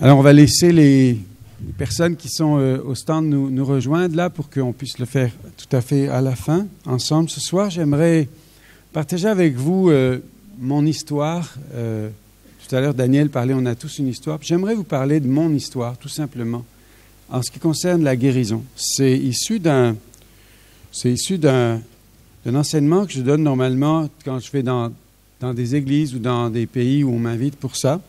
Alors, on va laisser les personnes qui sont au stand nous rejoindre là pour qu'on puisse le faire tout à fait à la fin, ensemble. Ce soir, j'aimerais partager avec vous mon histoire. Tout à l'heure, Daniel parlait, on a tous une histoire. J'aimerais vous parler de mon histoire, tout simplement, en ce qui concerne la guérison. C'est issu d'un enseignement que je donne normalement quand je vais dans des églises ou dans des pays où on m'invite pour ça.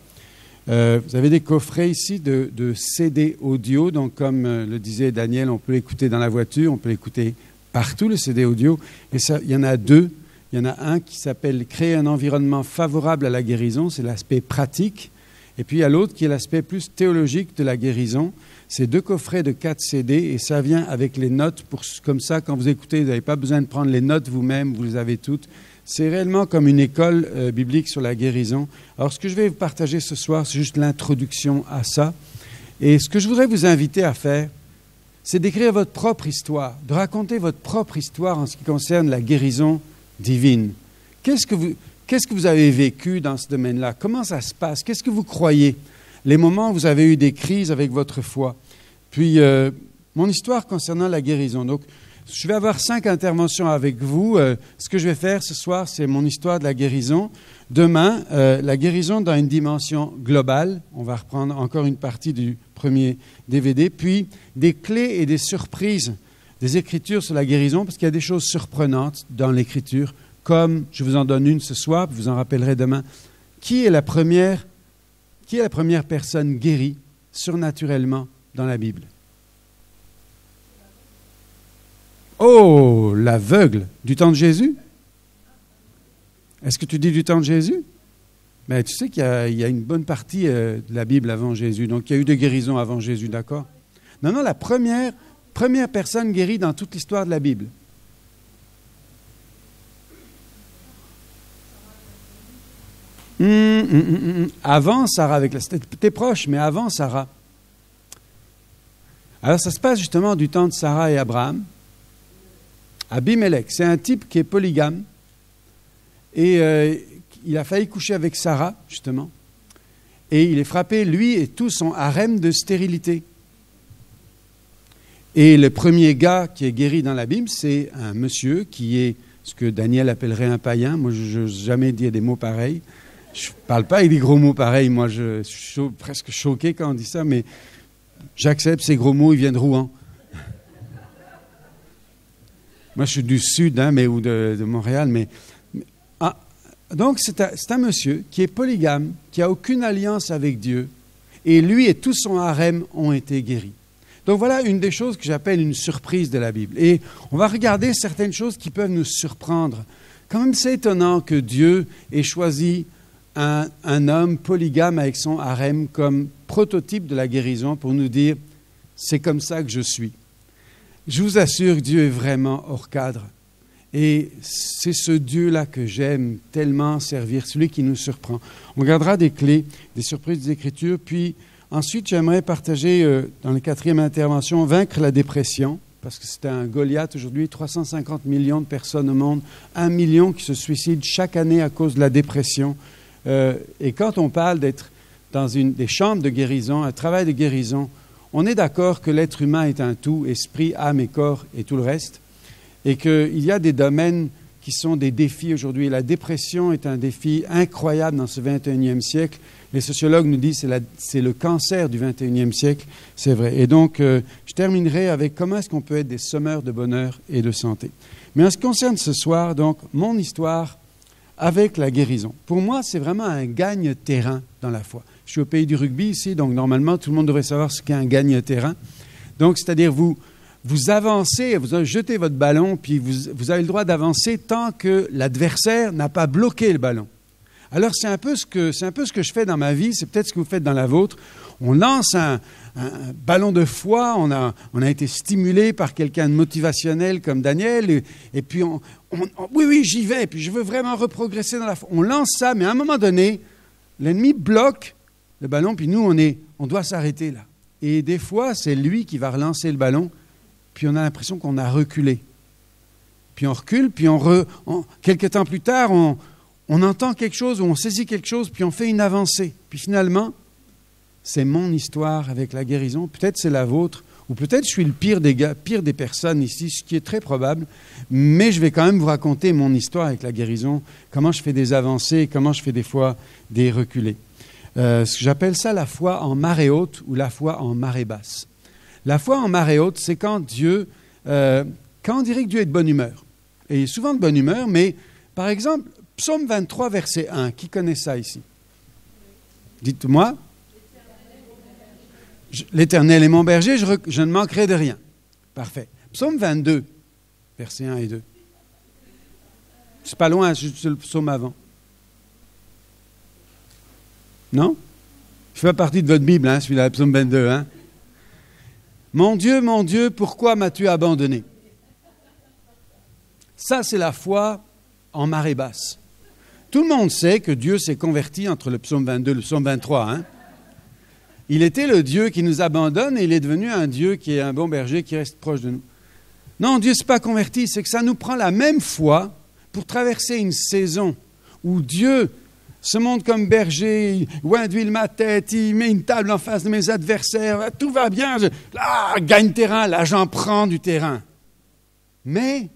Vous avez des coffrets ici de CD audio. Donc, comme le disait Daniel, on peut l'écouter dans la voiture, on peut l'écouter partout, le CD audio. Et ça, il y en a deux. Il y en a un qui s'appelle « Créer un environnement favorable à la guérison ». C'est l'aspect pratique. Et puis, il y a l'autre qui est l'aspect plus théologique de la guérison. C'est 2 coffrets de 4 CD et ça vient avec les notes. Comme ça, quand vous écoutez, vous n'avez pas besoin de prendre les notes vous-même, vous les avez toutes. C'est réellement comme une école biblique sur la guérison. Alors, ce que je vais vous partager ce soir, c'est juste l'introduction à ça. Et ce que je voudrais vous inviter à faire, c'est d'écrire votre propre histoire, de raconter votre propre histoire en ce qui concerne la guérison divine. Qu'est-ce que vous avez vécu dans ce domaine-là? Comment ça se passe? Qu'est-ce que vous croyez? Les moments où vous avez eu des crises avec votre foi. Puis, mon histoire concernant la guérison. Donc, je vais avoir 5 interventions avec vous. Ce que je vais faire ce soir, c'est mon histoire de la guérison. Demain, la guérison dans une dimension globale. On va reprendre encore une partie du premier DVD. Puis, des clés et des surprises des Écritures sur la guérison, parce qu'il y a des choses surprenantes dans l'Écriture, comme je vous en donne une ce soir, puis vous en rappellerez demain. Qui est la première personne guérie surnaturellement dans la Bible? Oh, l'aveugle du temps de Jésus? Est-ce que tu dis du temps de Jésus? Mais tu sais qu'il y a une bonne partie de la Bible avant Jésus. Donc, il y a eu des guérisons avant Jésus, d'accord? Non, la première personne guérie dans toute l'histoire de la Bible. Avant Sarah, t'es proche, mais avant Sarah. Alors, ça se passe justement du temps de Sarah et Abraham. Abimelech, c'est un type qui est polygame et il a failli coucher avec Sarah, justement, et il est frappé, lui et tout son harem, de stérilité. Et le premier gars qui est guéri dans la Bible, c'est un monsieur qui est ce que Daniel appellerait un païen. Moi, je n'ai jamais dit des mots pareils. Je ne parle pas avec des gros mots pareils. Moi, je suis presque choqué quand on dit ça, mais j'accepte ces gros mots, ils viennent de Rouen. Moi, je suis du Sud, ou de Montréal. Donc, c'est un monsieur qui est polygame, qui n'a aucune alliance avec Dieu, et lui et tout son harem ont été guéris. Donc, voilà une des choses que j'appelle une surprise de la Bible. Et on va regarder certaines choses qui peuvent nous surprendre. Quand même, c'est étonnant que Dieu ait choisi un homme polygame avec son harem comme prototype de la guérison pour nous dire « c'est comme ça que je suis ». Je vous assure que Dieu est vraiment hors cadre. Et c'est ce Dieu-là que j'aime tellement servir, celui qui nous surprend. On regardera des clés, des surprises des Écritures. Puis ensuite, j'aimerais partager dans la 4e intervention, vaincre la dépression, parce que c'est un Goliath aujourd'hui, 350 millions de personnes au monde, 1 million qui se suicident chaque année à cause de la dépression. Et quand on parle d'être dans des chambres de guérison, un travail de guérison, on est d'accord que l'être humain est un tout, esprit, âme et corps et tout le reste, et qu'il y a des domaines qui sont des défis aujourd'hui. La dépression est un défi incroyable dans ce 21e siècle. Les sociologues nous disent que c'est le cancer du 21e siècle, c'est vrai. Et donc, je terminerai avec comment est-ce qu'on peut être des sommeurs de bonheur et de santé. Mais en ce qui concerne ce soir, donc, mon histoire avec la guérison. Pour moi, c'est vraiment un gagne-terrain dans la foi. Je suis au pays du rugby ici, donc normalement, tout le monde devrait savoir ce qu'est un gagne-terrain. Donc, c'est-à-dire, vous avancez, vous jetez votre ballon, puis vous avez le droit d'avancer tant que l'adversaire n'a pas bloqué le ballon. Alors, c'est un peu ce que je fais dans ma vie, c'est peut-être ce que vous faites dans la vôtre. On lance un ballon de foi, on a été stimulé par quelqu'un de motivationnel comme Daniel, et puis oui, j'y vais, puis je veux vraiment reprogresser dans la foi. On lance ça, mais à un moment donné, l'ennemi bloque le ballon, puis nous, on doit s'arrêter là. Et des fois, c'est lui qui va relancer le ballon, puis on a l'impression qu'on a reculé. Puis on recule, puis quelques temps plus tard, on entend quelque chose, ou on saisit quelque chose, puis on fait une avancée. Puis finalement, c'est mon histoire avec la guérison, peut-être c'est la vôtre, ou peut-être je suis le pire des personnes ici, ce qui est très probable, mais je vais quand même vous raconter mon histoire avec la guérison, comment je fais des avancées, comment je fais des fois des reculés. J'appelle ça la foi en marée haute ou la foi en marée basse. La foi en marée haute, c'est quand on dirait que Dieu est de bonne humeur. Et il est souvent de bonne humeur, mais par exemple, Psaume 23, verset 1, qui connaît ça ici? Dites-moi. L'Éternel est mon berger, je ne manquerai de rien. Parfait. Psaume 22, versets 1 et 2. C'est pas loin, c'est le psaume avant. Non? Je fais partie de votre Bible, celui-là, psaume 22. Hein? Mon Dieu, pourquoi m'as-tu abandonné? Ça, c'est la foi en marée basse. Tout le monde sait que Dieu s'est converti entre le psaume 22 et le psaume 23. Hein? Il était le Dieu qui nous abandonne et il est devenu un Dieu qui est un bon berger qui reste proche de nous. Non, Dieu ne s'est pas converti, c'est que ça nous prend la même foi pour traverser une saison où Dieu se montre comme berger, il oint d'huile ma tête, il met une table en face de mes adversaires, tout va bien, gagne terrain, là j'en prends du terrain. Mais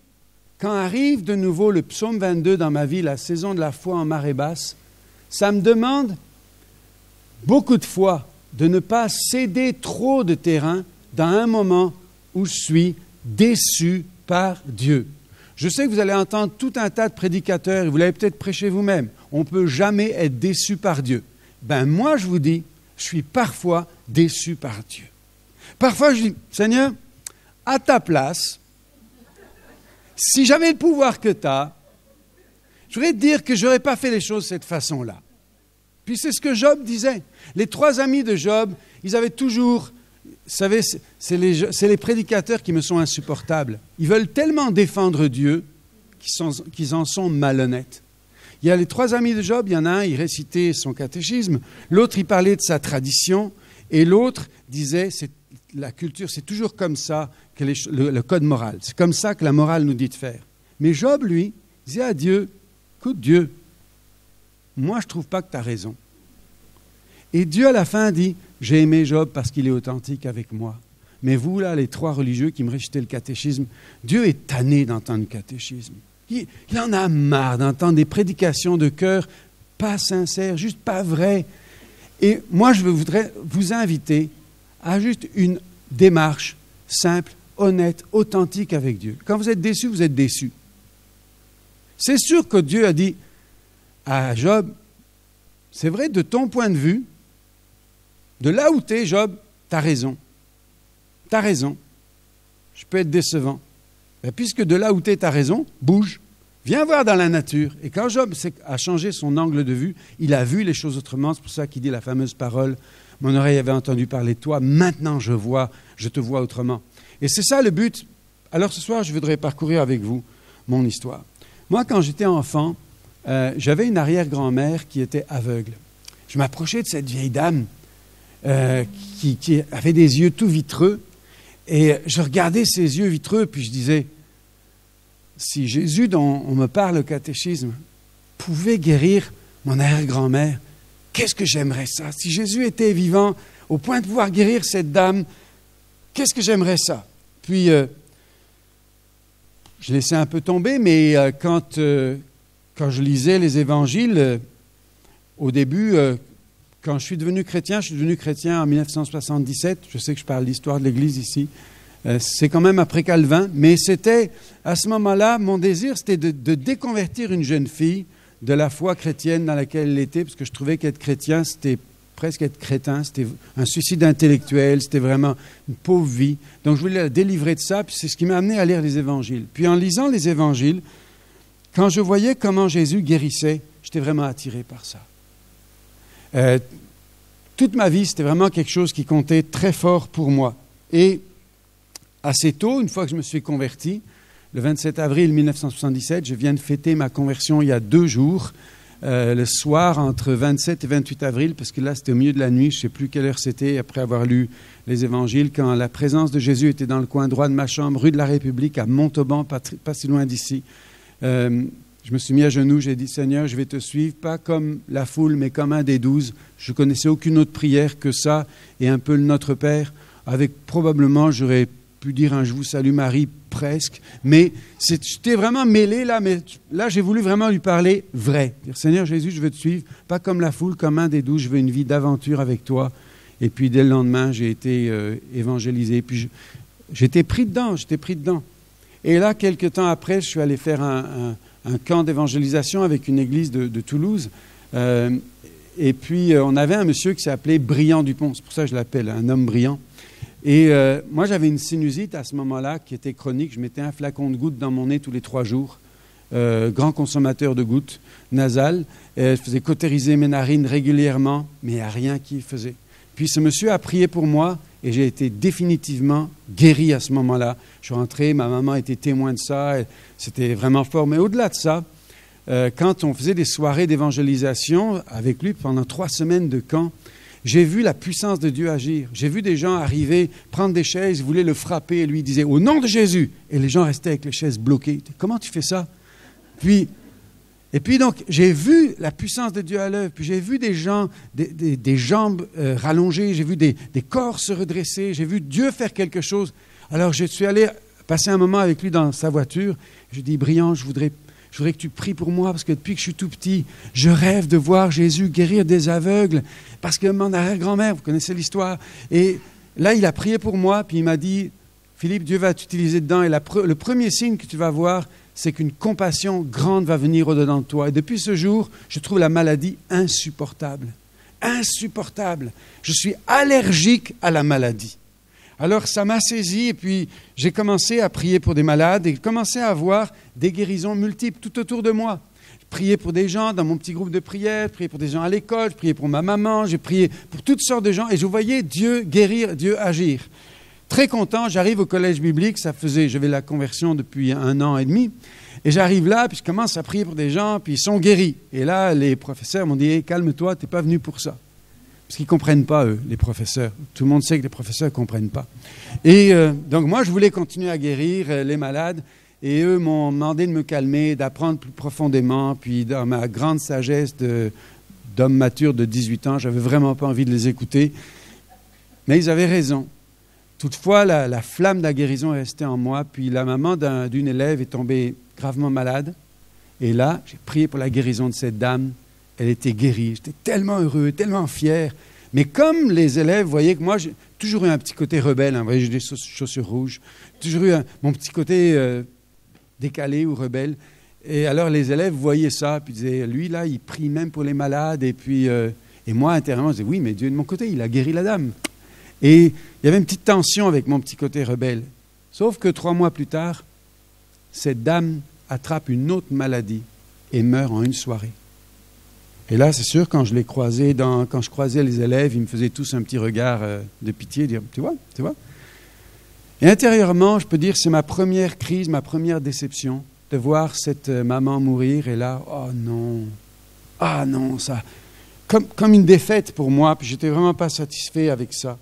quand arrive de nouveau le psaume 22 dans ma vie, la saison de la foi en marée basse, ça me demande beaucoup de fois de ne pas céder trop de terrain dans un moment où je suis déçu par Dieu. Je sais que vous allez entendre tout un tas de prédicateurs, et vous l'avez peut-être prêché vous-même. On ne peut jamais être déçu par Dieu. Moi, je vous dis, je suis parfois déçu par Dieu. Parfois, je dis, Seigneur, à ta place, si j'avais le pouvoir que tu as, je voudrais te dire que je n'aurais pas fait les choses de cette façon-là. Puis c'est ce que Job disait. Les 3 amis de Job, ils avaient toujours... Vous savez, c'est les prédicateurs qui me sont insupportables. Ils veulent tellement défendre Dieu qu'ils en sont malhonnêtes. Il y a les 3 amis de Job, il y en a un, il récitait son catéchisme, l'autre, il parlait de sa tradition, et l'autre disait, la culture, c'est toujours comme ça que le code moral. C'est comme ça que la morale nous dit de faire. Mais Job, lui, disait à Dieu, écoute Dieu, moi je ne trouve pas que tu as raison. Et Dieu, à la fin, dit, j'ai aimé Job parce qu'il est authentique avec moi. Mais vous, là, les 3 religieux qui me récitaient le catéchisme, Dieu est tanné d'entendre le catéchisme. Il en a marre d'entendre des prédications de cœur pas sincères, juste pas vraies. Et moi, je voudrais vous inviter à juste une démarche simple, honnête, authentique avec Dieu. Quand vous êtes déçu, vous êtes déçu. C'est sûr que Dieu a dit à Job, c'est vrai, de ton point de vue, de là où tu es, Job, tu as raison. Tu as raison. Je peux être décevant. Mais puisque de là où tu es, tu as raison, bouge. Viens voir dans la nature. Et quand Job a changé son angle de vue, il a vu les choses autrement. C'est pour ça qu'il dit la fameuse parole, mon oreille avait entendu parler de toi, maintenant je te vois autrement. Et c'est ça le but. Alors ce soir, je voudrais parcourir avec vous mon histoire. Moi, quand j'étais enfant, j'avais une arrière-grand-mère qui était aveugle. Je m'approchais de cette vieille dame qui avait des yeux tout vitreux. Et je regardais ses yeux vitreux, puis je disais, si Jésus, dont on me parle au catéchisme, pouvait guérir mon arrière-grand-mère, qu'est-ce que j'aimerais ça? Si Jésus était vivant, au point de pouvoir guérir cette dame, qu'est-ce que j'aimerais ça? Puis, je laissais un peu tomber, mais quand je lisais les évangiles, au début, quand je suis devenu chrétien en 1977. Je sais que je parle de l'histoire de l'Église ici. C'est quand même après Calvin. Mais c'était, à ce moment-là, mon désir, c'était de déconvertir une jeune fille de la foi chrétienne dans laquelle elle était, parce que je trouvais qu'être chrétien, c'était presque être crétin. C'était un suicide intellectuel. C'était vraiment une pauvre vie. Donc, je voulais la délivrer de ça. Puis c'est ce qui m'a amené à lire les évangiles. Puis en lisant les évangiles, quand je voyais comment Jésus guérissait, j'étais vraiment attiré par ça. Toute ma vie, c'était vraiment quelque chose qui comptait très fort pour moi. Et assez tôt, une fois que je me suis converti, le 27 avril 1977, je viens de fêter ma conversion il y a 2 jours, le soir entre 27 et 28 avril, parce que là, c'était au milieu de la nuit, je ne sais plus quelle heure c'était, après avoir lu les évangiles, quand la présence de Jésus était dans le coin droit de ma chambre, rue de la République, à Montauban, pas si loin d'ici. Je me suis mis à genoux, j'ai dit, Seigneur, je vais te suivre, pas comme la foule, mais comme un des 12. Je ne connaissais aucune autre prière que ça, et un peu le Notre Père. Avec probablement, j'aurais pu dire un Je vous salue Marie, presque. Mais j'étais vraiment mêlé là, mais là, j'ai voulu vraiment lui parler vrai. Dire, Seigneur Jésus, je veux te suivre, pas comme la foule, comme un des 12, je veux une vie d'aventure avec toi. Et puis, dès le lendemain, j'ai été évangélisé. Puis, j'étais pris dedans. Et là, quelques temps après, je suis allé faire un camp d'évangélisation avec une église de Toulouse. Et puis, on avait un monsieur qui s'appelait Briand Dupont. C'est pour ça que je l'appelle un homme brillant. Et moi, j'avais une sinusite à ce moment-là qui était chronique. Je mettais un flacon de gouttes dans mon nez tous les 3 jours. Grand consommateur de gouttes nasales. Je faisais cautériser mes narines régulièrement, mais il n'y a rien qui faisait. Puis ce monsieur a prié pour moi et j'ai été définitivement guéri à ce moment-là. Je suis rentré, ma maman était témoin de ça, c'était vraiment fort. Mais au-delà de ça, quand on faisait des soirées d'évangélisation avec lui pendant 3 semaines de camp, j'ai vu la puissance de Dieu agir. J'ai vu des gens arriver, prendre des chaises, voulaient le frapper et lui disaient « Au nom de Jésus !» Et les gens restaient avec les chaises bloquées. « Comment tu fais ça ?» Et puis donc, j'ai vu la puissance de Dieu à l'œuvre, puis j'ai vu des gens, des jambes rallongées, j'ai vu des corps se redresser, j'ai vu Dieu faire quelque chose. Alors je suis allé passer un moment avec lui dans sa voiture. Je dis, Briand, je voudrais que tu pries pour moi, parce que depuis que je suis tout petit, je rêve de voir Jésus guérir des aveugles, parce que mon arrière-grand-mère, vous connaissez l'histoire, et là, il a prié pour moi, puis il m'a dit, Philippe, Dieu va t'utiliser dedans, et le premier signe que tu vas voir, c'est qu'une compassion grande va venir au-dedans de toi. Et depuis ce jour, je trouve la maladie insupportable. Insupportable. Je suis allergique à la maladie. Alors ça m'a saisi et puis j'ai commencé à prier pour des malades et j'ai commencé à avoir des guérisons multiples tout autour de moi. J'ai prié pour des gens dans mon petit groupe de prière, j'ai prié pour des gens à l'école, j'ai prié pour ma maman, j'ai prié pour toutes sortes de gens et je voyais Dieu guérir, Dieu agir. Très content, j'arrive au collège biblique, j'avais la conversion depuis 1 an et demi, et j'arrive là, puis je commence à prier pour des gens, puis ils sont guéris. Et là, les professeurs m'ont dit hey, « Calme-toi, tu n'es pas venu pour ça. » Parce qu'ils ne comprennent pas, eux, les professeurs. Tout le monde sait que les professeurs ne comprennent pas. Et donc moi, je voulais continuer à guérir les malades, et eux m'ont demandé de me calmer, d'apprendre plus profondément, puis dans ma grande sagesse d'homme mature de 18 ans, je n'avais vraiment pas envie de les écouter. Mais ils avaient raison. Toutefois, la flamme de la guérison est restée en moi. Puis la maman d'une élève est tombée gravement malade. Et là, j'ai prié pour la guérison de cette dame. Elle était guérie. J'étais tellement heureux, tellement fier. Mais comme les élèves voyaient que moi, j'ai toujours eu un petit côté rebelle. Vous voyez, j'ai des chaussures rouges. Toujours eu mon petit côté décalé ou rebelle. Et alors les élèves voyaient ça. Puis disaient, lui, là, il prie même pour les malades. Et puis, et moi, intérieurement, je disais, oui, mais Dieu est de mon côté. Il a guéri la dame. Et il y avait une petite tension avec mon petit côté rebelle. Sauf que 3 mois plus tard, cette dame attrape une autre maladie et meurt en une soirée. Et là, c'est sûr, quand je l'ai croisé, quand je croisais les élèves, ils me faisaient tous un petit regard de pitié, dire « Tu vois ?» Et intérieurement, je peux dire, c'est ma première crise, ma première déception, de voir cette maman mourir. Et là, oh non, ça... Comme une défaite pour moi, puis je n'étais vraiment pas satisfait avec ça.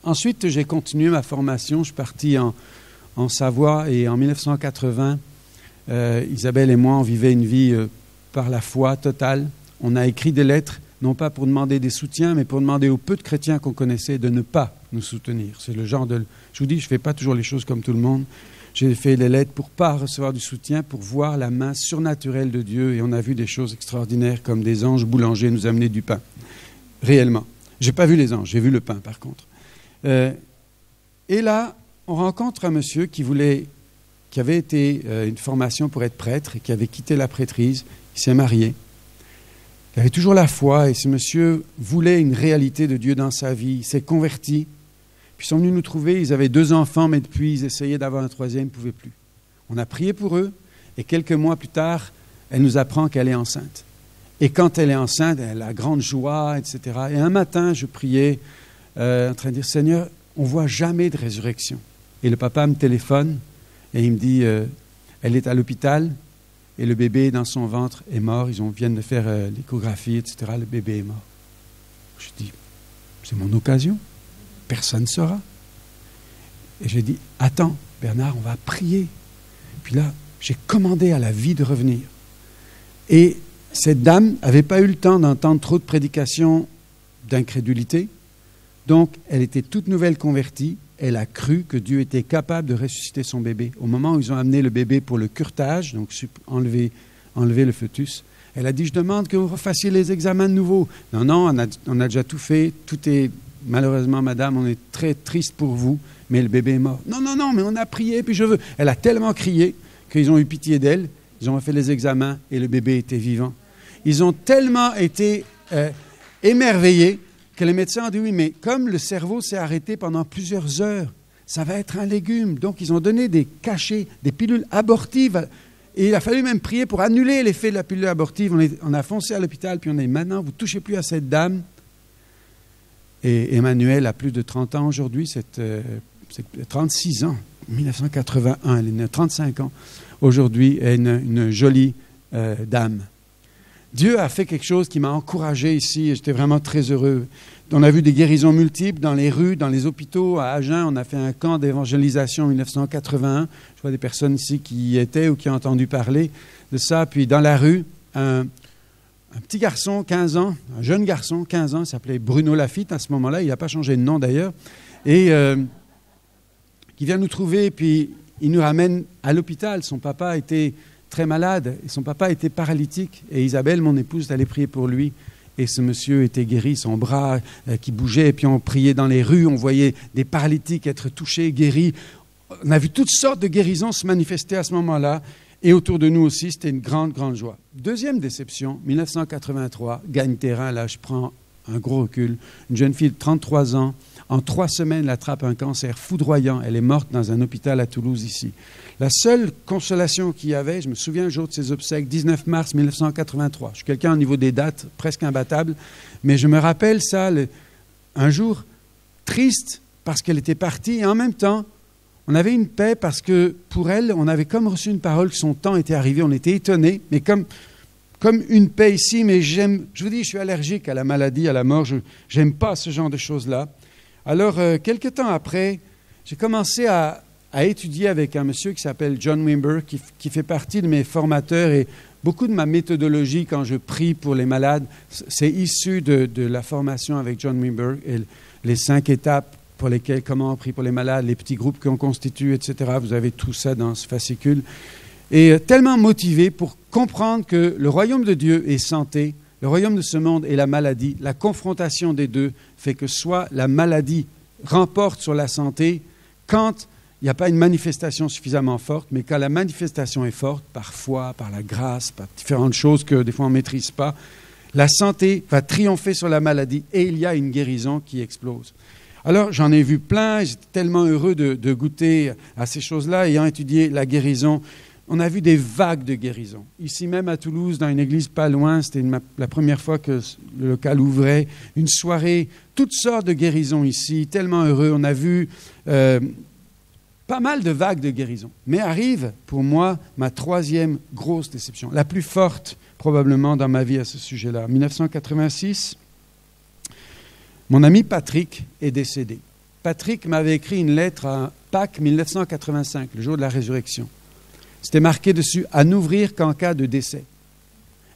Ensuite, j'ai continué ma formation. Je suis parti en Savoie et en 1980, Isabelle et moi, on vivait une vie par la foi totale. On a écrit des lettres, non pas pour demander des soutiens, mais pour demander aux peu de chrétiens qu'on connaissait de ne pas nous soutenir. C'est le genre de... Je vous dis, je ne fais pas toujours les choses comme tout le monde. J'ai fait des lettres pour ne pas recevoir du soutien, pour voir la main surnaturelle de Dieu. Et on a vu des choses extraordinaires comme des anges boulangers nous amener du pain. Réellement. Je n'ai pas vu les anges, j'ai vu le pain par contre. Et là, on rencontre un monsieur qui avait été une formation pour être prêtre et qui avait quitté la prêtrise. Il s'est marié. Il avait toujours la foi et ce monsieur voulait une réalité de Dieu dans sa vie. Il s'est converti. Puis ils sont venus nous trouver. Ils avaient 2 enfants, mais depuis, ils essayaient d'avoir un 3e, ils ne pouvaient plus. On a prié pour eux et quelques mois plus tard, elle nous apprend qu'elle est enceinte. Et quand elle est enceinte, elle a grande joie, etc. Et un matin, je priais en train de dire, Seigneur, on ne voit jamais de résurrection. Et le papa me téléphone et il me dit, elle est à l'hôpital et le bébé dans son ventre est mort. Ils viennent de faire l'échographie, etc. Le bébé est mort. Je dis, c'est mon occasion. Personne ne saura. Et j'ai dit, attends, Bernard, on va prier. Puis là, j'ai commandé à la vie de revenir. Et cette dame n'avait pas eu le temps d'entendre trop de prédications d'incrédulité. Donc, elle était toute nouvelle convertie. Elle a cru que Dieu était capable de ressusciter son bébé. Au moment où ils ont amené le bébé pour le curetage, donc enlever le fœtus, elle a dit, je demande que vous refassiez les examens de nouveau. Non, non, on a déjà tout fait. Tout est, malheureusement, madame, on est très triste pour vous, mais le bébé est mort. Non, non, non, mais on a prié, puis je veux. Elle a tellement crié qu'ils ont eu pitié d'elle. Ils ont fait les examens et le bébé était vivant. Ils ont tellement été émerveillés que les médecins ont dit, oui, mais comme le cerveau s'est arrêté pendant plusieurs heures, ça va être un légume. Donc, ils ont donné des cachets, des pilules abortives. Et il a fallu même prier pour annuler l'effet de la pilule abortive. On a foncé à l'hôpital, puis on a dit, maintenant, vous ne touchez plus à cette dame. Et Emmanuel a plus de 30 ans aujourd'hui, c'est 36 ans, 1981, elle est née 35 ans. Aujourd'hui, elle est une jolie dame. Dieu a fait quelque chose qui m'a encouragé ici, et j'étais vraiment très heureux. On a vu des guérisons multiples dans les rues, dans les hôpitaux. À Agen, on a fait un camp d'évangélisation en 1981. Je vois des personnes ici qui y étaient ou qui ont entendu parler de ça. Puis dans la rue, un petit garçon, 15 ans, un jeune garçon, 15 ans, il s'appelait Bruno Lafitte à ce moment-là. Il n'a pas changé de nom d'ailleurs. Et qui vient nous trouver, puis il nous ramène à l'hôpital. Son papa était très malade, et son papa était paralytique. Et Isabelle, mon épouse, est allée prier pour lui. Et ce monsieur était guéri, son bras qui bougeait, et puis on priait dans les rues, on voyait des paralytiques être touchés, guéris. On a vu toutes sortes de guérisons se manifester à ce moment-là, et autour de nous aussi, c'était une grande, grande joie. Deuxième déception, 1983, gagne terrain, là je prends un gros recul. Une jeune fille de 33 ans, en 3 semaines, elle attrape un cancer foudroyant. Elle est morte dans un hôpital à Toulouse ici. La seule consolation qu'il y avait, je me souviens le jour de ses obsèques, 19 mars 1983. Je suis quelqu'un au niveau des dates, presque imbattable, mais je me rappelle ça, un jour triste parce qu'elle était partie, et en même temps, on avait une paix parce que pour elle, on avait comme reçu une parole que son temps était arrivé, on était étonnés, mais comme une paix ici, mais je vous dis, je suis allergique à la maladie, à la mort, je n'aime pas ce genre de choses-là. Alors, quelque temps après, j'ai commencé à étudier avec un monsieur qui s'appelle John Wimber, qui fait partie de mes formateurs, et beaucoup de ma méthodologie quand je prie pour les malades, c'est issu de la formation avec John Wimber, et les 5 étapes pour lesquelles, comment on prie pour les malades, les petits groupes qu'on constitue, etc. Vous avez tout ça dans ce fascicule. Et tellement motivé pour comprendre que le royaume de Dieu est santé, le royaume de ce monde est la maladie. La confrontation des deux fait que soit la maladie remporte sur la santé quand il n'y a pas une manifestation suffisamment forte, mais quand la manifestation est forte, par foi, par la grâce, par différentes choses que des fois on ne maîtrise pas, la santé va triompher sur la maladie et il y a une guérison qui explose. Alors j'en ai vu plein, j'étais tellement heureux de goûter à ces choses-là, ayant étudié la guérison. On a vu des vagues de guérison. Ici même à Toulouse, dans une église pas loin, c'était la première fois que le local ouvrait, une soirée, toutes sortes de guérisons ici, tellement heureux. On a vu pas mal de vagues de guérison. Mais arrive, pour moi, ma 3e grosse déception, la plus forte probablement dans ma vie à ce sujet-là. En 1986, mon ami Patrick est décédé. Patrick m'avait écrit une lettre à Pâques 1985, le jour de la résurrection. C'était marqué dessus « à n'ouvrir qu'en cas de décès ».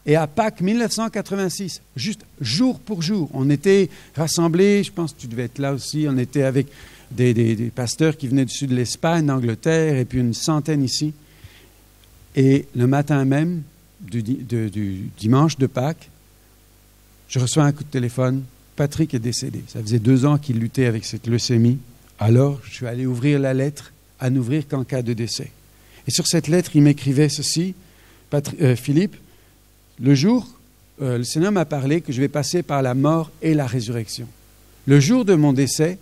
Et à Pâques 1986, juste jour pour jour, on était rassemblés, je pense que tu devais être là aussi, on était avec des pasteurs qui venaient du sud de l'Espagne, d'Angleterre, et puis une centaine ici. Et le matin même du dimanche de Pâques, je reçois un coup de téléphone, Patrick est décédé. Ça faisait 2 ans qu'il luttait avec cette leucémie. Alors, je suis allé ouvrir la lettre, à n'ouvrir qu'en cas de décès. Et sur cette lettre, il m'écrivait ceci, Philippe, le jour, le Seigneur m'a parlé que je vais passer par la mort et la résurrection. Le jour de mon décès,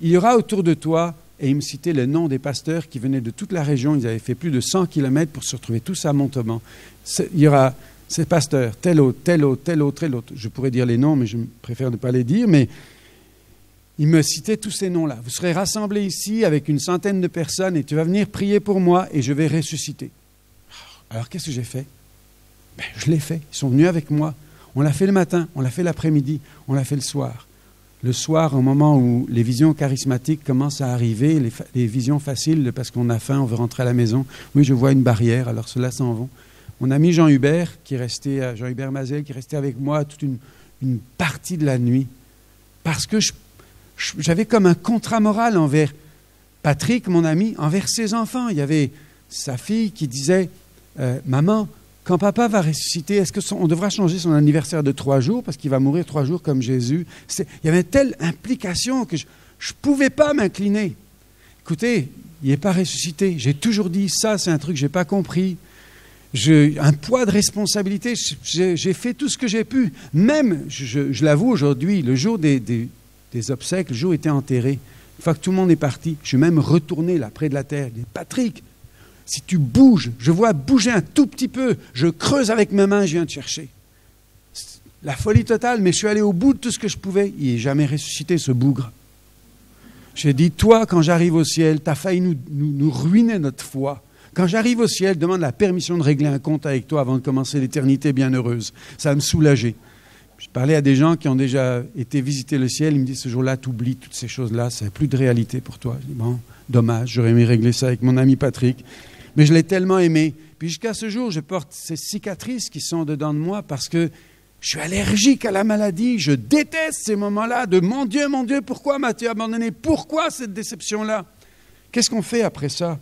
il y aura autour de toi, et il me citait le nom des pasteurs qui venaient de toute la région, ils avaient fait plus de 100 kilomètres pour se retrouver tous à Montauban. Il y aura ces pasteurs, tel autre, tel autre, tel autre, tel autre. Je pourrais dire les noms, mais je préfère ne pas les dire, mais il me citait tous ces noms-là. Vous serez rassemblés ici avec une centaine de personnes et tu vas venir prier pour moi et je vais ressusciter. Alors, qu'est-ce que j'ai fait? Je l'ai fait. Ils sont venus avec moi. On l'a fait le matin, on l'a fait l'après-midi, on l'a fait le soir. le soir, au moment où les visions charismatiques commencent à arriver, les visions faciles, parce qu'on a faim, on veut rentrer à la maison. Oui, je vois une barrière, alors ceux-là s'en vont. Mon ami Jean-Hubert, Jean-Hubert Mazel, qui est resté avec moi toute une partie de la nuit, parce que j'avais comme un contrat moral envers Patrick, mon ami, envers ses enfants. Il y avait sa fille qui disait « Maman, quand papa va ressusciter, est-ce qu'on devra changer son anniversaire de 3 jours parce qu'il va mourir 3 jours comme Jésus ?» Il y avait une telle implication que je ne pouvais pas m'incliner. Écoutez, il n'est pas ressuscité. J'ai toujours dit ça, c'est un truc que je n'ai pas compris. Un poids de responsabilité, j'ai fait tout ce que j'ai pu. Même, je l'avoue aujourd'hui, le jour des obsèques, le jour où était enterré, une fois que tout le monde est parti, je suis même retourné là, près de la terre. Je dis, Patrick, si tu bouges, je vois bouger un tout petit peu, je creuse avec mes mains, je viens te chercher. La folie totale, mais je suis allé au bout de tout ce que je pouvais. Il n'est jamais ressuscité, ce bougre. J'ai dit, toi, quand j'arrive au ciel, tu as failli nous ruiner notre foi. Quand j'arrive au ciel, demande la permission de régler un compte avec toi avant de commencer l'éternité bienheureuse. Ça va me soulager. Je parlais à des gens qui ont déjà été visiter le ciel. Ils me disent, ce jour-là, tu oublies toutes ces choses-là. Ça n'a plus de réalité pour toi. Je dis, bon, dommage, j'aurais aimé régler ça avec mon ami Patrick. Mais je l'ai tellement aimé. Puis jusqu'à ce jour, je porte ces cicatrices qui sont dedans de moi parce que je suis allergique à la maladie. Je déteste ces moments-là de mon Dieu, pourquoi m'as-tu abandonné? Pourquoi cette déception-là? Qu'est-ce qu'on fait après ça?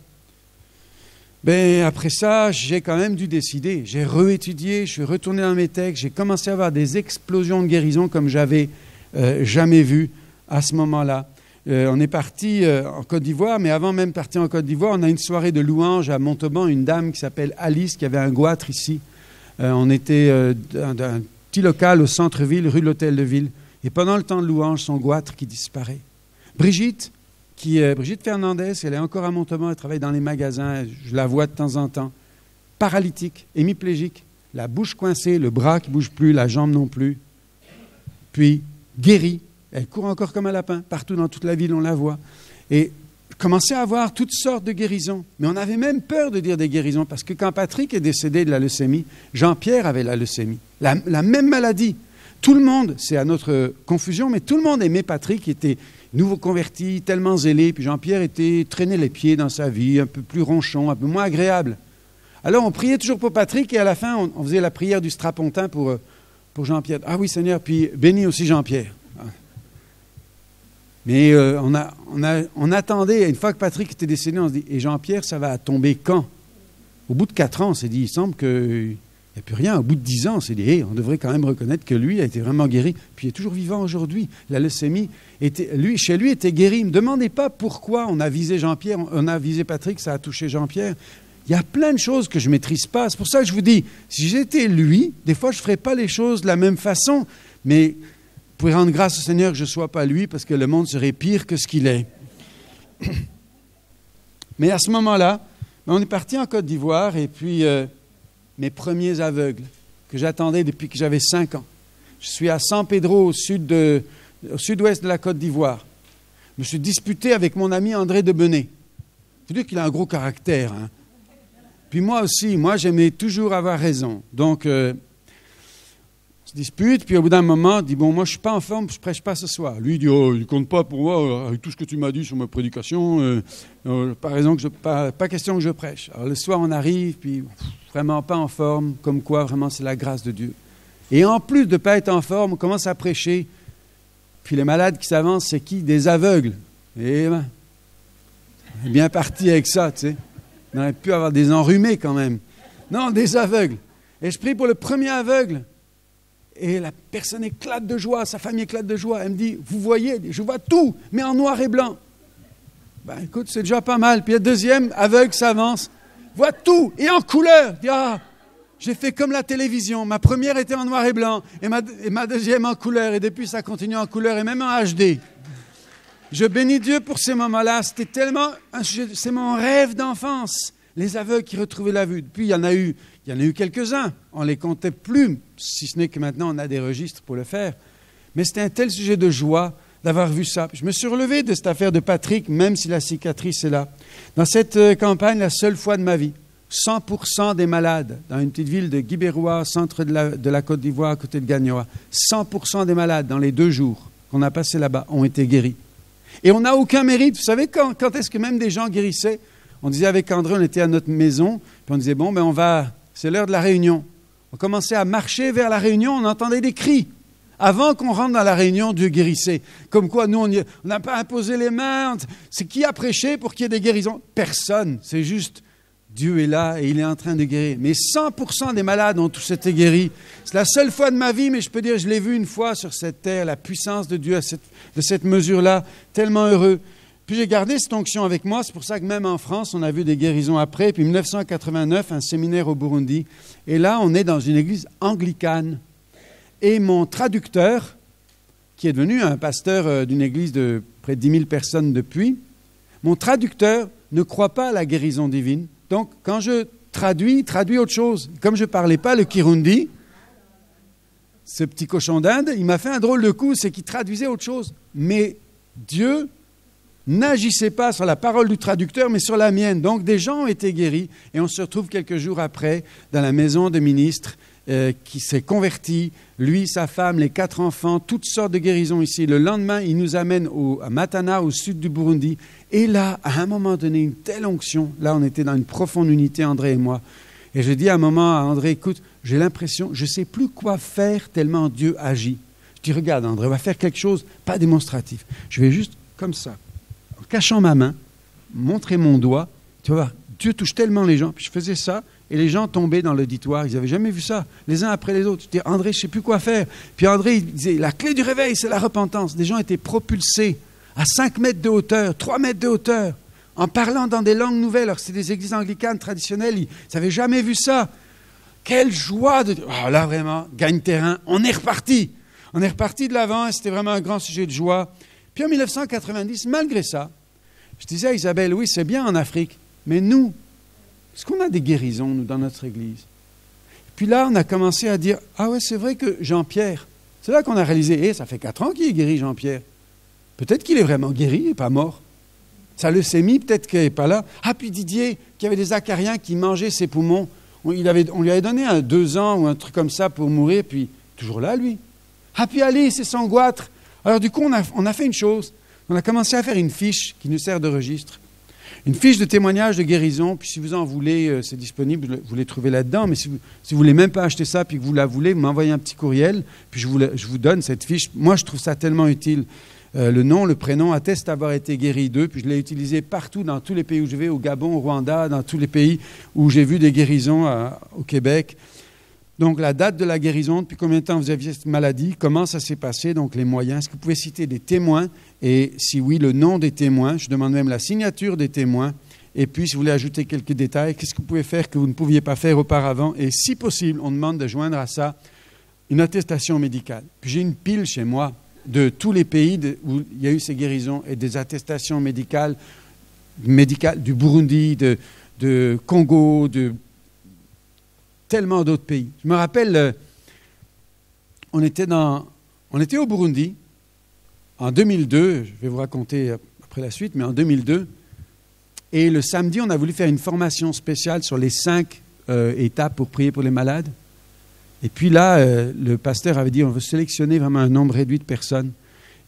Après ça, j'ai quand même dû décider. J'ai réétudié, je suis retourné dans mes textes, j'ai commencé à avoir des explosions de guérison comme j'avais jamais vu à ce moment-là. On est parti en Côte d'Ivoire, mais avant même de partir en Côte d'Ivoire, on a une soirée de louanges à Montauban, une dame qui s'appelle Alice, qui avait un goitre ici. On était dans un petit local au centre-ville, rue de l'Hôtel de Ville. Et pendant le temps de louange, son goitre qui disparaît. Brigitte Fernandez, elle est encore à Montauban, elle travaille dans les magasins, je la vois de temps en temps. Paralytique, hémiplégique, la bouche coincée, le bras qui ne bouge plus, la jambe non plus. Puis guérie. Elle court encore comme un lapin. Partout dans toute la ville, on la voit. Et commençait à avoir toutes sortes de guérisons. Mais on avait même peur de dire des guérisons parce que quand Patrick est décédé de la leucémie, Jean-Pierre avait la leucémie. La même maladie. Tout le monde, c'est à notre confusion, mais tout le monde aimait Patrick, qui était nouveau converti, tellement zélé. Puis Jean-Pierre traînait les pieds dans sa vie, un peu plus ronchon, un peu moins agréable. Alors on priait toujours pour Patrick et à la fin, on faisait la prière du strapontin pour Jean-Pierre. Ah oui, Seigneur, puis bénis aussi Jean-Pierre. Mais on attendait, une fois que Patrick était décédé, on se dit, et Jean-Pierre, ça va tomber quand? Au bout de 4 ans, on s'est dit, il semble qu'il n'y a plus rien. Au bout de 10 ans, on s'est dit, on devrait quand même reconnaître que lui a été vraiment guéri. Puis il est toujours vivant aujourd'hui. La leucémie, chez lui, était guéri. Ne me demandez pas pourquoi on a visé Jean-Pierre, on a visé Patrick, ça a touché Jean-Pierre. Il y a plein de choses que je ne maîtrise pas. C'est pour ça que je vous dis, si j'étais lui, des fois, je ne ferais pas les choses de la même façon, mais vous pouvez rendre grâce au Seigneur que je ne sois pas lui, parce que le monde serait pire que ce qu'il est. Mais à ce moment-là, on est parti en Côte d'Ivoire, et puis mes premiers aveugles, que j'attendais depuis que j'avais 5 ans. Je suis à San Pedro, au sud-ouest de la Côte d'Ivoire. Je me suis disputé avec mon ami André Debenet. Je veux dire qu'il a un gros caractère. Hein. Puis moi aussi, j'aimais toujours avoir raison. Donc, on se dispute, puis au bout d'un moment, il dit, bon, moi, je ne suis pas en forme, je ne prêche pas ce soir. Lui, il dit, oh, il ne compte pas pour moi, avec tout ce que tu m'as dit sur ma prédication, pas question que je prêche. Alors, le soir, on arrive, puis vraiment pas en forme, comme quoi, vraiment, c'est la grâce de Dieu. Et en plus de ne pas être en forme, on commence à prêcher, puis les malades qui s'avancent, c'est qui? Des aveugles. Et ben, on est bien parti avec ça, tu sais. On aurait pu avoir des enrhumés quand même. Non, des aveugles. Et je prie pour le premier aveugle. Et la personne éclate de joie, sa famille éclate de joie. Elle me dit, vous voyez, je vois tout, mais en noir et blanc. Ben écoute, c'est déjà pas mal. Puis le deuxième aveugle s'avance, voit tout, et en couleur. Il dit, ah, j'ai fait comme la télévision. Ma première était en noir et blanc, et ma deuxième en couleur. Et depuis, ça continue en couleur, et même en HD. Je bénis Dieu pour ces moments-là. C'était tellement c'est mon rêve d'enfance. Les aveugles qui retrouvaient la vue. Puis il y en a eu quelques-uns. On ne les comptait plus, si ce n'est que maintenant on a des registres pour le faire. Mais c'était un tel sujet de joie d'avoir vu ça. Je me suis relevé de cette affaire de Patrick, même si la cicatrice est là. Dans cette campagne, la seule fois de ma vie, 100% des malades, dans une petite ville de Guibérois, centre de la Côte d'Ivoire, à côté de Gagnoa, 100% des malades dans les 2 jours qu'on a passés là-bas ont été guéris. Et on n'a aucun mérite. Vous savez, quand est-ce que même des gens guérissaient? On disait avec André, on était à notre maison, puis on disait, bon, c'est l'heure de la réunion. On commençait à marcher vers la réunion, on entendait des cris. Avant qu'on rentre dans la réunion, Dieu guérissait. Comme quoi, nous, on n'a pas imposé les mains. C'est qui a prêché pour qu'il y ait des guérisons? Personne. C'est juste, Dieu est là et il est en train de guérir. Mais 100% des malades ont tous été guéris. C'est la seule fois de ma vie, mais je peux dire, je l'ai vu une fois sur cette terre, la puissance de Dieu de cette mesure-là. Tellement heureux. Puis j'ai gardé cette onction avec moi. C'est pour ça que même en France, on a vu des guérisons après. Puis 1989, un séminaire au Burundi. Et là, on est dans une église anglicane. Et mon traducteur, qui est devenu un pasteur d'une église de près de 10 000 personnes depuis, mon traducteur ne croit pas à la guérison divine. Donc, quand je traduis, il traduit autre chose. Comme je ne parlais pas le Kirundi, ce petit cochon d'Inde, il m'a fait un drôle de coup, c'est qu'il traduisait autre chose. Mais Dieu n'agissait pas sur la parole du traducteur, mais sur la mienne. Donc, des gens ont été guéris et on se retrouve quelques jours après dans la maison de ministre qui s'est converti, lui, sa femme, les 4 enfants, toutes sortes de guérisons ici. Le lendemain, il nous amène à Matana, au sud du Burundi. Et là, à un moment donné, une telle onction. Là, on était dans une profonde unité, André et moi. Et je dis à un moment à André, écoute, j'ai l'impression, je ne sais plus quoi faire tellement Dieu agit. Je dis, regarde André, on va faire quelque chose, pas démonstratif. Je vais juste, comme ça, en cachant ma main, montrer mon doigt. Tu vas voir, Dieu touche tellement les gens. Puis je faisais ça. Et les gens tombaient dans l'auditoire, ils n'avaient jamais vu ça, les uns après les autres. Je disais, André, je ne sais plus quoi faire. Puis André, il disait, la clé du réveil, c'est la repentance. Des gens étaient propulsés à 5 mètres de hauteur, 3 mètres de hauteur, en parlant dans des langues nouvelles. Alors c'est des églises anglicanes traditionnelles, ils n'avaient jamais vu ça. Quelle joie de... Oh, là, vraiment, gagne terrain. On est reparti. On est reparti de l'avant et c'était vraiment un grand sujet de joie. Puis en 1990, malgré ça, je disais à Isabelle, oui, c'est bien en Afrique, mais nous, est-ce qu'on a des guérisons, nous, dans notre Église? Puis là, on a commencé à dire, ah ouais, c'est vrai que Jean-Pierre, c'est là qu'on a réalisé, ça fait 4 ans qu'il est guéri, Jean-Pierre. Peut-être qu'il est vraiment guéri, il n'est pas mort. Sa leucémie, peut-être qu'il n'est pas là. Ah, puis Didier, qui avait des acariens qui mangeaient ses poumons, on lui avait donné 2 ans ou un truc comme ça pour mourir, puis toujours là, lui. Ah, puis Ali, c'est son goitre. Alors du coup, on a fait une chose. On a commencé à faire une fiche qui nous sert de registre. Une fiche de témoignage de guérison, puis si vous en voulez, c'est disponible, vous les trouvez là-dedans, mais si vous ne voulez même pas acheter ça, puis que vous la voulez, vous m'envoyez un petit courriel, puis je vous donne cette fiche. Moi, je trouve ça tellement utile. Le nom, le prénom atteste d'avoir été guéri d'eux, puis je l'ai utilisé partout, dans tous les pays où je vais, au Gabon, au Rwanda, dans tous les pays où j'ai vu des guérisons au Québec. Donc, la date de la guérison, depuis combien de temps vous aviez cette maladie, comment ça s'est passé, donc les moyens. Est-ce que vous pouvez citer des témoins? Et si oui, le nom des témoins. Je demande même la signature des témoins. Et puis, si vous voulez ajouter quelques détails, qu'est-ce que vous pouvez faire que vous ne pouviez pas faire auparavant? Et si possible, on demande de joindre à ça une attestation médicale. Puis j'ai une pile chez moi de tous les pays où il y a eu ces guérisons et des attestations médicales du Burundi, de Congo, de tellement d'autres pays. Je me rappelle, on était au Burundi en 2002, je vais vous raconter après la suite, mais en 2002, et le samedi, on a voulu faire une formation spéciale sur les 5 étapes pour prier pour les malades. Et puis là, le pasteur avait dit, on veut sélectionner vraiment un nombre réduit de personnes.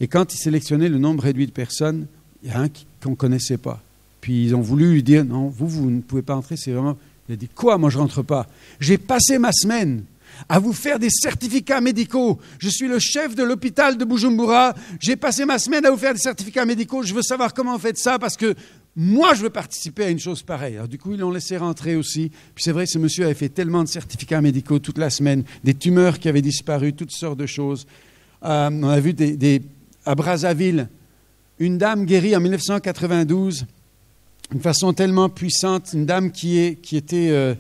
Et quand il sélectionnait le nombre réduit de personnes, il y a un qu'on ne connaissait pas. Puis ils ont voulu lui dire, non, vous ne pouvez pas entrer, c'est vraiment... Il a dit, quoi, moi je ne rentre pas? J'ai passé ma semaine à vous faire des certificats médicaux. Je suis le chef de l'hôpital de Bujumbura. J'ai passé ma semaine à vous faire des certificats médicaux. Je veux savoir comment vous faites ça parce que moi, je veux participer à une chose pareille. Alors, du coup, ils l'ont laissé rentrer aussi. Puis c'est vrai, ce monsieur avait fait tellement de certificats médicaux toute la semaine, des tumeurs qui avaient disparu, toutes sortes de choses. On a vu à Brazzaville, une dame guérie en 1992, d'une façon tellement puissante, une dame qui était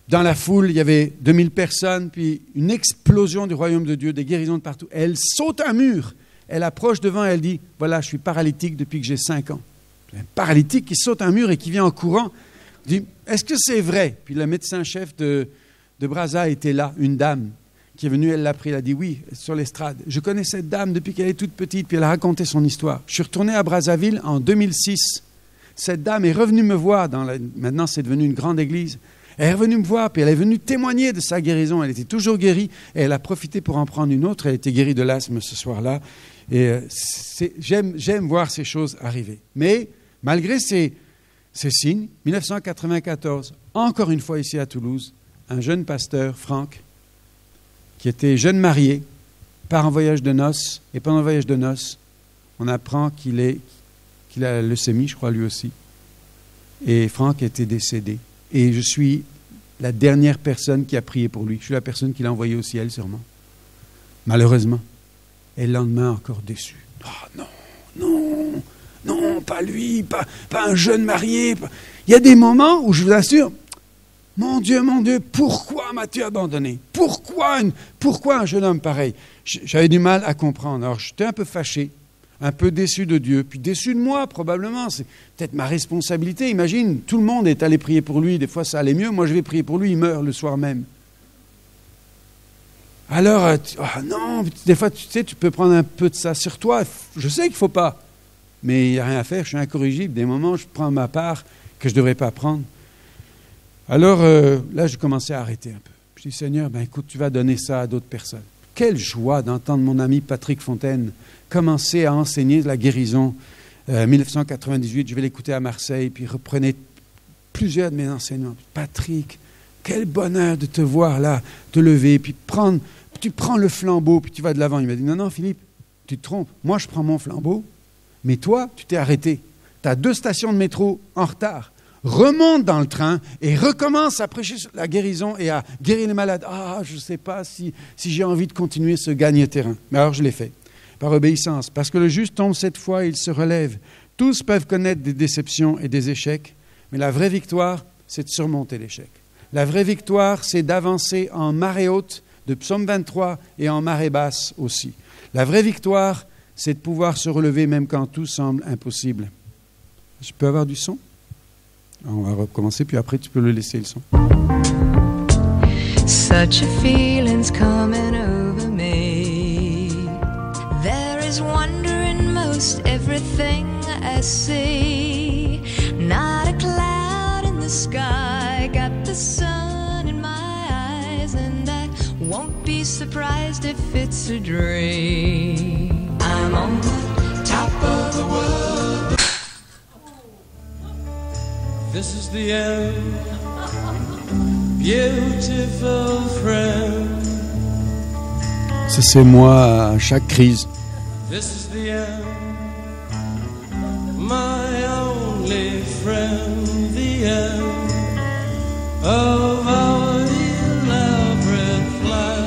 dans la foule, il y avait 2000 personnes, puis une explosion du royaume de Dieu, des guérisons de partout. Elle saute un mur, elle approche devant, elle dit, voilà, je suis paralytique depuis que j'ai 5 ans. Un paralytique qui saute un mur et qui vient en courant, dit, est-ce que c'est vrai? Puis le médecin-chef de Brazza était là, une dame qui est venue, elle l'a pris, elle a dit, oui, sur l'estrade. Je connais cette dame depuis qu'elle est toute petite, puis elle a raconté son histoire. Je suis retourné à Brazzaville en 2006. Cette dame est revenue me voir, maintenant c'est devenu une grande église. Elle est revenue me voir, puis elle est venue témoigner de sa guérison. Elle était toujours guérie, et elle a profité pour en prendre une autre. Elle était guérie de l'asthme ce soir-là. Et j'aime voir ces choses arriver. Mais malgré ces signes, 1994, encore une fois ici à Toulouse, un jeune pasteur, Franck, qui était jeune marié, part en voyage de noces, et pendant le voyage de noces, on apprend qu'il a la leucémie, je crois lui aussi. Et Franck était décédé. Et je suis la dernière personne qui a prié pour lui. Je suis la personne qui l'a envoyé au ciel, sûrement. Malheureusement. Et le lendemain, encore déçu. Oh non, pas lui, pas un jeune marié. Il y a des moments où je vous assure, mon Dieu, pourquoi m'as-tu abandonné? Pourquoi un jeune homme pareil? J'avais du mal à comprendre. Alors j'étais un peu fâché, un peu déçu de Dieu, puis déçu de moi probablement. C'est peut-être ma responsabilité. Imagine, tout le monde est allé prier pour lui. Des fois, ça allait mieux. Moi, je vais prier pour lui. Il meurt le soir même. Alors, non, des fois, tu sais, tu peux prendre un peu de ça sur toi. Je sais qu'il ne faut pas, mais il n'y a rien à faire. Je suis incorrigible. Des moments, je prends ma part que je ne devrais pas prendre. Alors, là, j'ai commencé à arrêter un peu. Je dis, Seigneur, écoute, tu vas donner ça à d'autres personnes. Quelle joie d'entendre mon ami Patrick Fontaine commencer à enseigner la guérison. 1998, je vais l'écouter à Marseille, puis il reprenait plusieurs de mes enseignements. Patrick, quel bonheur de te voir là, te lever, puis tu prends le flambeau, puis tu vas de l'avant. Il m'a dit, non, Philippe, tu te trompes. Moi, je prends mon flambeau, mais toi, tu t'es arrêté. Tu as 2 stations de métro en retard. Remonte dans le train et recommence à prêcher sur la guérison et à guérir les malades. Je ne sais pas si j'ai envie de continuer ce gagne-terrain. Mais alors, je l'ai fait, par obéissance. Parce que le juste tombe 7 fois et il se relève. Tous peuvent connaître des déceptions et des échecs, mais la vraie victoire, c'est de surmonter l'échec. La vraie victoire, c'est d'avancer en marée haute, de Psaume 23, et en marée basse aussi. La vraie victoire, c'est de pouvoir se relever même quand tout semble impossible. Je peux avoir du son? On va recommencer, puis après tu peux le laisser le son. Such a feeling's coming over me. There is wonder in most everything I see. Not a cloud in the sky, got the sun in my eyes, and I won't be surprised if it's a dream. I'm on the top of the world. This is the end, beautiful friend. Ça, c'est moi à chaque crise. This is the end, my only friend. The end of our elaborate plans.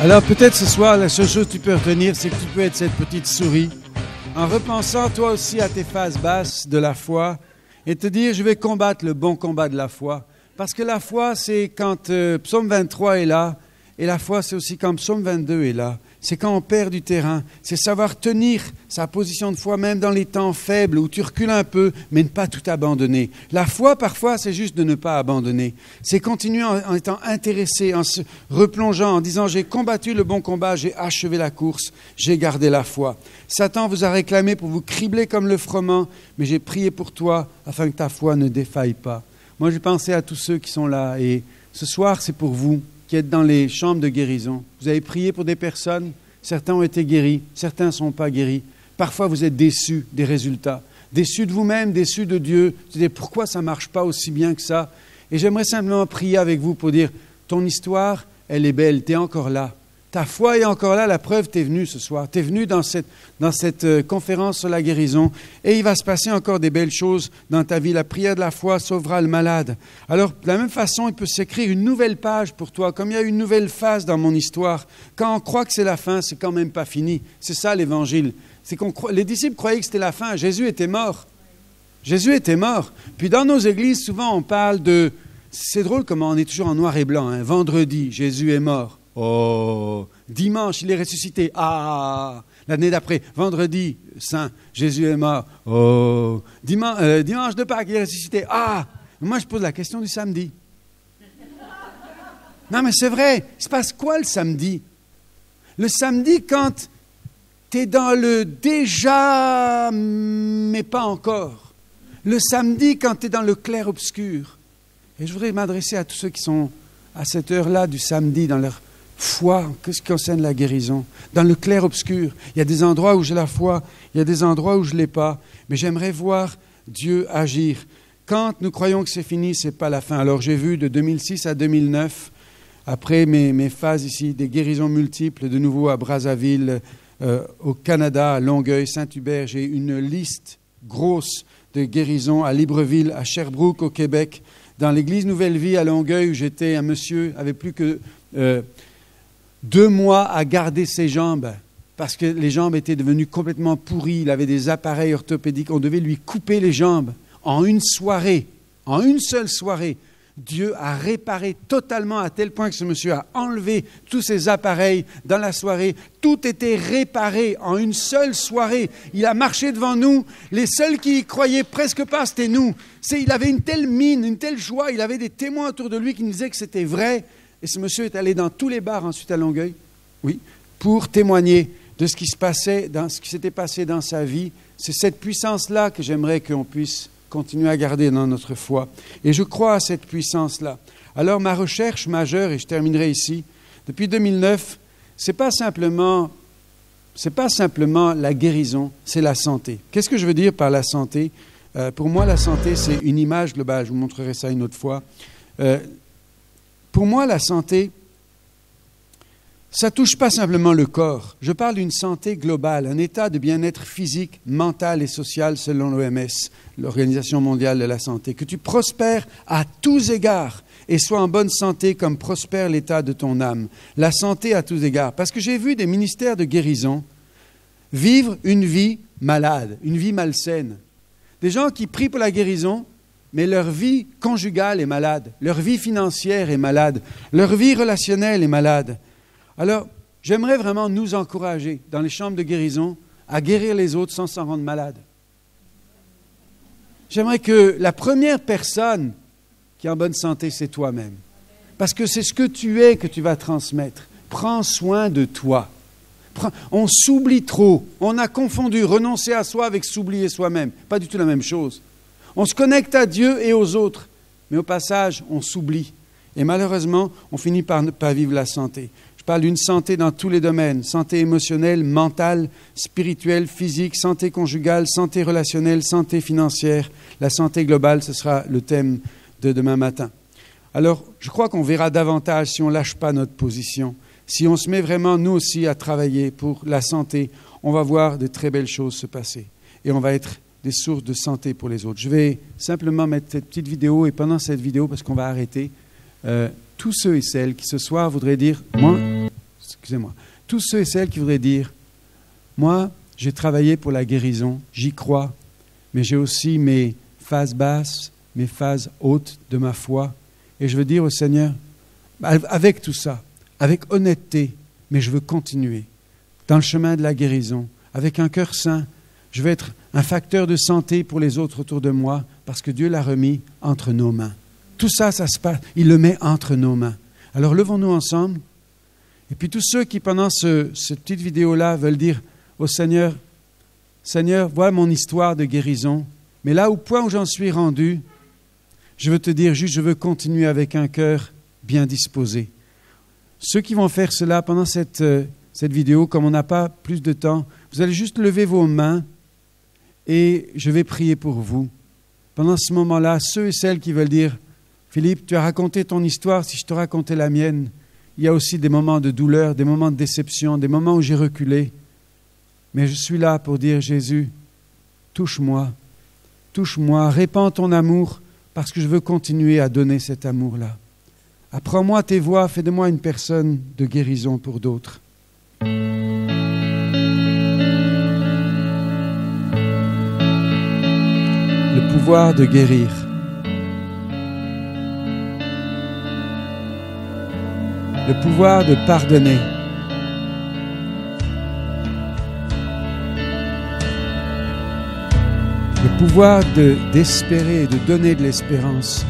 Alors peut-être ce soir, la seule chose que tu peux retenir, c'est que tu peux être cette petite souris, en repensant toi aussi à tes phases basses de la foi, et te dire, je vais combattre le bon combat de la foi. Parce que la foi, c'est quand Psaume 23 est là, et la foi, c'est aussi quand Psaume 22 est là. C'est quand on perd du terrain. C'est savoir tenir sa position de foi, même dans les temps faibles, où tu recules un peu, mais ne pas tout abandonner. La foi, parfois, c'est juste de ne pas abandonner. C'est continuer en étant intéressé, en se replongeant, en disant, j'ai combattu le bon combat, j'ai achevé la course, j'ai gardé la foi. Satan vous a réclamé pour vous cribler comme le froment, mais j'ai prié pour toi, afin que ta foi ne défaille pas. Moi, j'ai pensé à tous ceux qui sont là, et ce soir, c'est pour vous qui êtes dans les chambres de guérison. Vous avez prié pour des personnes, certains ont été guéris, certains ne sont pas guéris. Parfois, vous êtes déçus des résultats, déçus de vous-même, déçus de Dieu. Vous vous dites, pourquoi ça ne marche pas aussi bien que ça? Et j'aimerais simplement prier avec vous pour dire, ton histoire, elle est belle, tu es encore là. Ta foi est encore là, la preuve, tu es venu ce soir. Tu es venu dans cette conférence sur la guérison et il va se passer encore des belles choses dans ta vie. La prière de la foi sauvera le malade. Alors, de la même façon, il peut s'écrire une nouvelle page pour toi, comme il y a une nouvelle phase dans mon histoire. Quand on croit que c'est la fin, c'est quand même pas fini. C'est ça l'Évangile. Les disciples croyaient que c'était la fin. Jésus était mort. Jésus était mort. Puis dans nos églises, souvent, on parle de... C'est drôle comment on est toujours en noir et blanc. Hein. Vendredi, Jésus est mort. Oh, dimanche, il est ressuscité. Ah, l'année d'après, vendredi saint, Jésus est mort. Oh, dimanche de Pâques, il est ressuscité. Ah, moi je pose la question du samedi. Non, mais c'est vrai. Il se passe quoi le samedi? Le samedi, quand tu es dans le déjà, mais pas encore. Le samedi, quand tu es dans le clair-obscur. Et je voudrais m'adresser à tous ceux qui sont à cette heure-là du samedi, dans leur foi, en ce qui concerne la guérison. Dans le clair-obscur. Il y a des endroits où j'ai la foi, il y a des endroits où je ne l'ai pas. Mais j'aimerais voir Dieu agir. Quand nous croyons que c'est fini, ce n'est pas la fin. Alors j'ai vu de 2006 à 2009, après mes phases ici, des guérisons multiples, de nouveau à Brazzaville, au Canada, à Longueuil, Saint-Hubert. J'ai une liste grosse de guérisons à Libreville, à Sherbrooke, au Québec. Dans l'église Nouvelle Vie à Longueuil, où j'étais, un monsieur avait plus que 2 mois à garder ses jambes parce que les jambes étaient devenues complètement pourries. Il avait des appareils orthopédiques. On devait lui couper les jambes en une soirée, en une seule soirée. Dieu a réparé totalement à tel point que ce monsieur a enlevé tous ses appareils dans la soirée. Tout était réparé en une seule soirée. Il a marché devant nous. Les seuls qui y croyaient presque pas, c'était nous. Il avait une telle mine, une telle joie. Il avait des témoins autour de lui qui nous disaient que c'était vrai. Et ce monsieur est allé dans tous les bars ensuite à Longueuil, oui, pour témoigner de ce qui s'était passé dans sa vie. C'est cette puissance-là que j'aimerais qu'on puisse continuer à garder dans notre foi. Et je crois à cette puissance-là. Alors ma recherche majeure, et je terminerai ici, depuis 2009, c'est pas simplement la guérison, c'est la santé. Qu'est-ce que je veux dire par la santé? Pour moi, la santé, c'est une image globale. Je vous montrerai ça une autre fois. Pour moi, la santé, ça ne touche pas simplement le corps. Je parle d'une santé globale, un état de bien-être physique, mental et social selon l'OMS, l'Organisation mondiale de la santé. Que tu prospères à tous égards et sois en bonne santé comme prospère l'état de ton âme. La santé à tous égards. Parce que j'ai vu des ministères de guérison vivre une vie malade, une vie malsaine. Des gens qui prient pour la guérison, mais leur vie conjugale est malade, leur vie financière est malade, leur vie relationnelle est malade. Alors, j'aimerais vraiment nous encourager dans les chambres de guérison à guérir les autres sans s'en rendre malade. J'aimerais que la première personne qui est en bonne santé, c'est toi-même. Parce que c'est ce que tu es que tu vas transmettre. Prends soin de toi. On s'oublie trop. On a confondu renoncer à soi avec s'oublier soi-même. Pas du tout la même chose. On se connecte à Dieu et aux autres. Mais au passage, on s'oublie. Et malheureusement, on finit par ne pas vivre la santé. Je parle d'une santé dans tous les domaines, santé émotionnelle, mentale, spirituelle, physique, santé conjugale, santé relationnelle, santé financière. La santé globale, ce sera le thème de demain matin. Alors, je crois qu'on verra davantage si on ne lâche pas notre position. Si on se met vraiment, nous aussi, à travailler pour la santé, on va voir de très belles choses se passer. Et on va être des sources de santé pour les autres. Je vais simplement mettre cette petite vidéo, et pendant cette vidéo, parce qu'on va arrêter, tous ceux et celles qui ce soir voudraient dire, tous ceux et celles qui voudraient dire, moi, j'ai travaillé pour la guérison, j'y crois, mais j'ai aussi mes phases basses, mes phases hautes de ma foi, et je veux dire au Seigneur, avec tout ça, avec honnêteté, mais je veux continuer dans le chemin de la guérison, avec un cœur saint. Je veux être un facteur de santé pour les autres autour de moi, parce que Dieu l'a remis entre nos mains. Tout ça, ça se passe, il le met entre nos mains. Alors levons-nous ensemble. Et puis tous ceux qui, pendant cette petite vidéo-là, veulent dire au Seigneur, Seigneur, voilà mon histoire de guérison, mais là, au point où j'en suis rendu, je veux te dire juste, je veux continuer avec un cœur bien disposé. Ceux qui vont faire cela pendant cette vidéo, comme on n'a pas plus de temps, vous allez juste lever vos mains et je vais prier pour vous. Pendant ce moment-là, ceux et celles qui veulent dire, Philippe, tu as raconté ton histoire, si je te racontais la mienne, il y a aussi des moments de douleur, des moments de déception, des moments où j'ai reculé. Mais je suis là pour dire, Jésus, touche-moi, répands ton amour, parce que je veux continuer à donner cet amour-là. Apprends-moi tes voies, fais de moi une personne de guérison pour d'autres. Le pouvoir de guérir. Le pouvoir de pardonner. Le pouvoir d'espérer et de donner de l'espérance.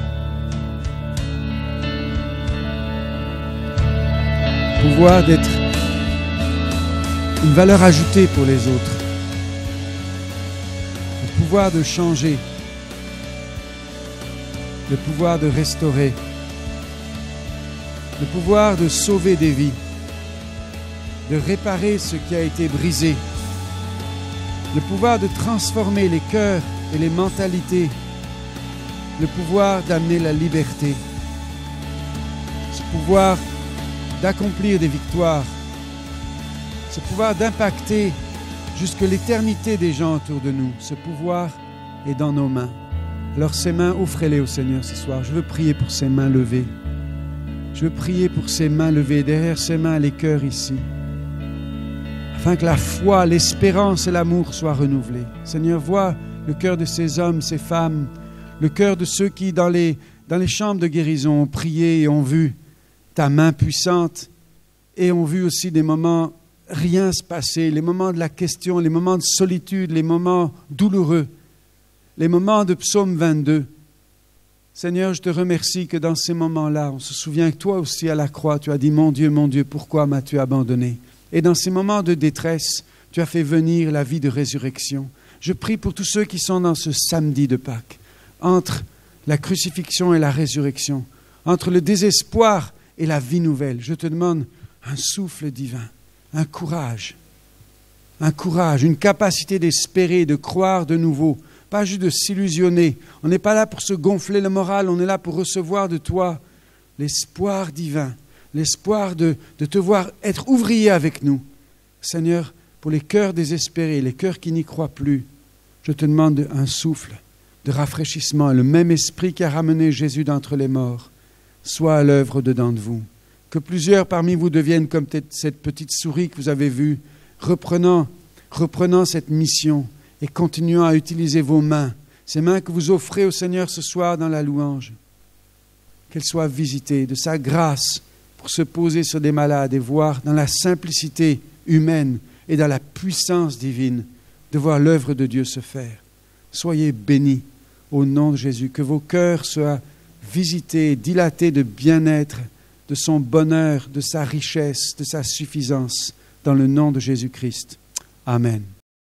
pouvoir d'être une valeur ajoutée pour les autres, le pouvoir de changer, le pouvoir de restaurer, le pouvoir de sauver des vies, de réparer ce qui a été brisé, le pouvoir de transformer les cœurs et les mentalités, le pouvoir d'amener la liberté, ce pouvoir d'accomplir des victoires, ce pouvoir d'impacter jusque l'éternité des gens autour de nous. Ce pouvoir est dans nos mains. Alors ces mains, offrez-les au Seigneur ce soir. Je veux prier pour ces mains levées. Je veux prier pour ces mains levées. Derrière ces mains, les cœurs ici. Afin que la foi, l'espérance et l'amour soient renouvelés. Seigneur, vois le cœur de ces hommes, ces femmes, le cœur de ceux qui, dans les chambres de guérison, ont prié et ont vu ta main puissante et ont vu aussi des moments rien se passer, les moments de la question, les moments de solitude, les moments douloureux, les moments de Psaume 22. Seigneur, je te remercie que dans ces moments-là, on se souvient que toi aussi à la croix, tu as dit « Mon Dieu, pourquoi m'as-tu abandonné ?» Et dans ces moments de détresse, tu as fait venir la vie de résurrection. Je prie pour tous ceux qui sont dans ce samedi de Pâques, entre la crucifixion et la résurrection, entre le désespoir et la vie nouvelle. Je te demande un souffle divin, un courage, une capacité d'espérer, de croire de nouveau, pas juste de s'illusionner. On n'est pas là pour se gonfler le moral, on est là pour recevoir de toi l'espoir divin, l'espoir de te voir être ouvrier avec nous. Seigneur, pour les cœurs désespérés, les cœurs qui n'y croient plus, je te demande un souffle de rafraîchissement. Le même esprit qui a ramené Jésus d'entre les morts soit à l'œuvre dedans de vous. Que plusieurs parmi vous deviennent comme cette petite souris que vous avez vue, reprenant cette mission et continuant à utiliser vos mains, ces mains que vous offrez au Seigneur ce soir dans la louange. Qu'elles soient visitées de sa grâce pour se poser sur des malades et voir dans la simplicité humaine et dans la puissance divine de voir l'œuvre de Dieu se faire. Soyez bénis au nom de Jésus, que vos cœurs soient visités, dilatés de bien-être, de son bonheur, de sa richesse, de sa suffisance, dans le nom de Jésus-Christ. Amen.